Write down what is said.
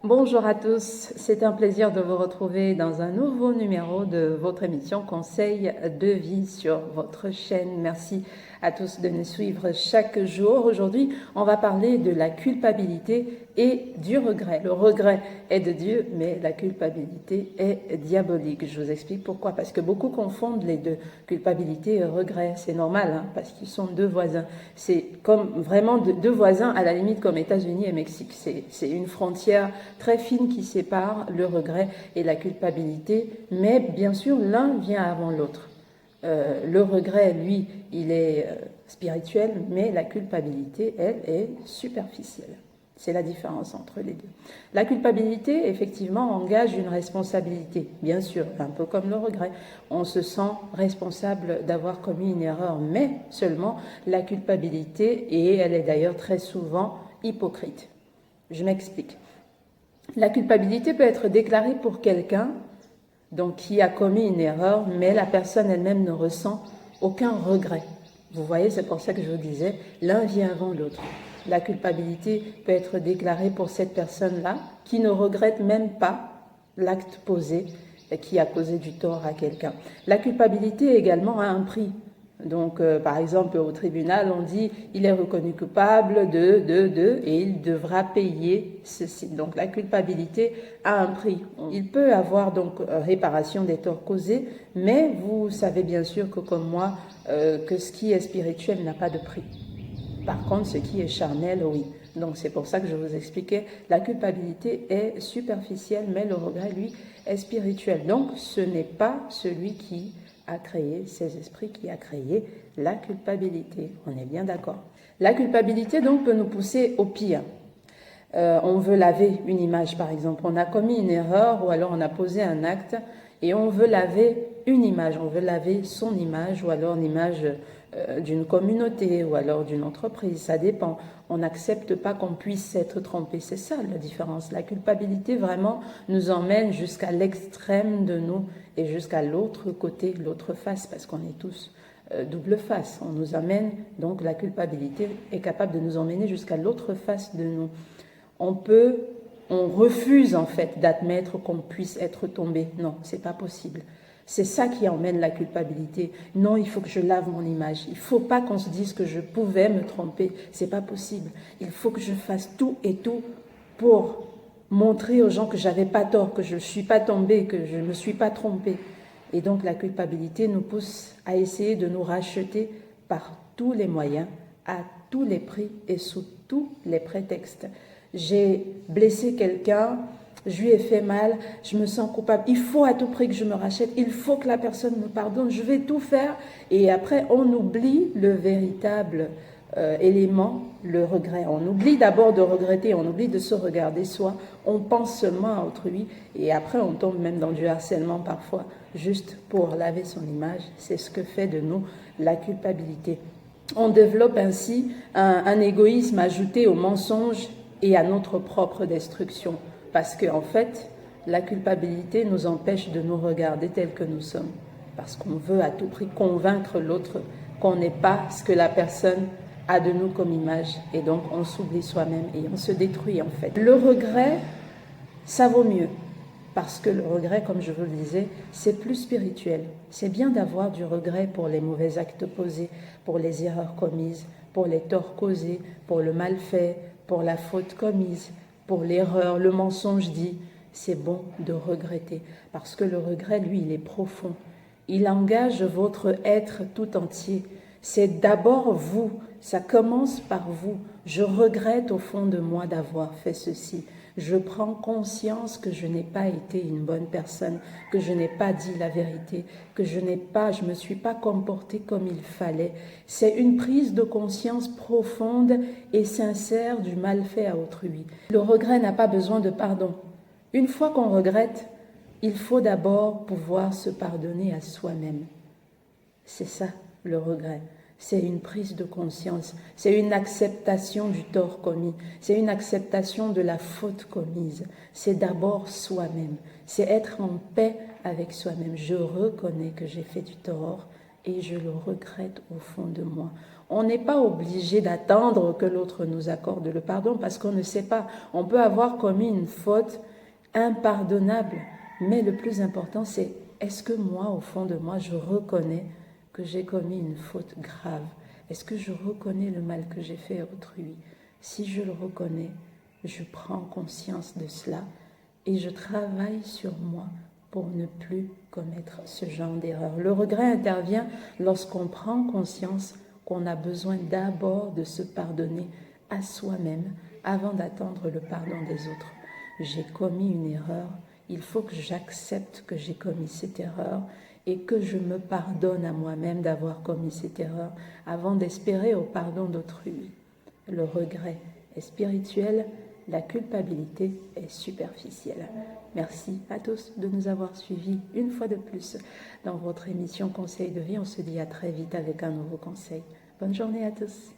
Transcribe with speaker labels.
Speaker 1: Bonjour à tous, c'est un plaisir de vous retrouver dans un nouveau numéro de votre émission Conseil de vie sur votre chaîne. Merci à tous de nous suivre chaque jour. Aujourd'hui, on va parler de la culpabilité et du regret. Le regret est de Dieu, mais la culpabilité est diabolique. Je vous explique pourquoi. Parce que beaucoup confondent les deux, culpabilité et regret. C'est normal, hein, parce qu'ils sont deux voisins. C'est comme vraiment deux voisins, à la limite comme États-Unis et Mexique. C'est une frontière très fine qui sépare le regret et la culpabilité, mais bien sûr l'un vient avant l'autre. Le regret, lui, il est spirituel, mais la culpabilité, elle, est superficielle. C'est la différence entre les deux. La culpabilité, effectivement, engage une responsabilité, bien sûr, un peu comme le regret. On se sent responsable d'avoir commis une erreur, mais seulement la culpabilité, et elle est d'ailleurs très souvent hypocrite. Je m'explique. La culpabilité peut être déclarée pour quelqu'un donc qui a commis une erreur, mais la personne elle-même ne ressent aucun regret. Vous voyez, c'est pour ça que je vous disais, l'un vient avant l'autre. La culpabilité peut être déclarée pour cette personne-là qui ne regrette même pas l'acte posé et qui a causé du tort à quelqu'un. La culpabilité également a un prix. Donc, par exemple, au tribunal, on dit il est reconnu coupable et il devra payer ceci. Donc, la culpabilité a un prix. Il peut avoir donc réparation des torts causés, mais vous savez bien sûr que comme moi, que ce qui est spirituel n'a pas de prix. Par contre, ce qui est charnel, oui. Donc, c'est pour ça que je vous expliquais, la culpabilité est superficielle, mais le regret, lui, est spirituel. Donc, ce n'est pas celui qui a créé ces esprits, qui a créé la culpabilité. On est bien d'accord. La culpabilité, donc, peut nous pousser au pire. On veut laver une image, par exemple. On a commis une erreur ou alors on a posé un acte et on veut laver une image. On veut laver son image ou alors l'image d'une communauté ou alors d'une entreprise. Ça dépend. On n'accepte pas qu'on puisse être trompé. C'est ça la différence. La culpabilité vraiment nous emmène jusqu'à l'extrême de nous et jusqu'à l'autre côté, l'autre face, parce qu'on est tous double face. On nous amène, donc la culpabilité est capable de nous emmener jusqu'à l'autre face de nous. On refuse en fait d'admettre qu'on puisse être tombé. Non, c'est pas possible. C'est ça qui emmène la culpabilité. Non, il faut que je lave mon image. Il faut pas qu'on se dise que je pouvais me tromper. C'est pas possible. Il faut que je fasse tout et tout pour montrer aux gens que j'avais pas tort, que je ne suis pas tombée, que je ne me suis pas trompée. Et donc la culpabilité nous pousse à essayer de nous racheter par tous les moyens, à tous les prix et sous tous les prétextes. J'ai blessé quelqu'un, je lui ai fait mal, je me sens coupable. Il faut à tout prix que je me rachète, il faut que la personne me pardonne, je vais tout faire. Et après, on oublie le véritable élément, le regret. On oublie d'abord de regretter, on oublie de se regarder soi, on pense seulement à autrui et après on tombe même dans du harcèlement parfois, juste pour laver son image. C'est ce que fait de nous la culpabilité. On développe ainsi un égoïsme ajouté au mensonge et à notre propre destruction. Parce qu'en fait, la culpabilité nous empêche de nous regarder tels que nous sommes. Parce qu'on veut à tout prix convaincre l'autre qu'on n'est pas ce que la personne a de nous comme image. Et donc, on s'oublie soi-même et on se détruit en fait. Le regret, ça vaut mieux. Parce que le regret, comme je vous le disais, c'est plus spirituel. C'est bien d'avoir du regret pour les mauvais actes posés, pour les erreurs commises, pour les torts causés, pour le mal fait, pour la faute commise, pour l'erreur, le mensonge dit. C'est bon de regretter, parce que le regret, lui, il est profond. Il engage votre être tout entier. C'est d'abord vous, ça commence par vous. Je regrette au fond de moi d'avoir fait ceci. Je prends conscience que je n'ai pas été une bonne personne, que je n'ai pas dit la vérité, que je me suis pas comportée comme il fallait. C'est une prise de conscience profonde et sincère du mal fait à autrui. Le regret n'a pas besoin de pardon. Une fois qu'on regrette, il faut d'abord pouvoir se pardonner à soi-même. C'est ça, le regret. C'est une prise de conscience, c'est une acceptation du tort commis, c'est une acceptation de la faute commise. C'est d'abord soi-même, c'est être en paix avec soi-même. Je reconnais que j'ai fait du tort et je le regrette au fond de moi. On n'est pas obligé d'attendre que l'autre nous accorde le pardon parce qu'on ne sait pas. On peut avoir commis une faute impardonnable, mais le plus important, c'est est-ce que moi, au fond de moi, je reconnais que j'ai commis une faute grave? Est-ce que je reconnais le mal que j'ai fait à autrui? Si je le reconnais, je prends conscience de cela et je travaille sur moi pour ne plus commettre ce genre d'erreur. Le regret intervient lorsqu'on prend conscience qu'on a besoin d'abord de se pardonner à soi-même avant d'attendre le pardon des autres. J'ai commis une erreur, il faut que j'accepte que j'ai commis cette erreur et que je me pardonne à moi-même d'avoir commis cette erreur avant d'espérer au pardon d'autrui. Le regret est spirituel, la culpabilité est superficielle. Merci à tous de nous avoir suivis une fois de plus dans votre émission Conseil de vie. On se dit à très vite avec un nouveau conseil. Bonne journée à tous.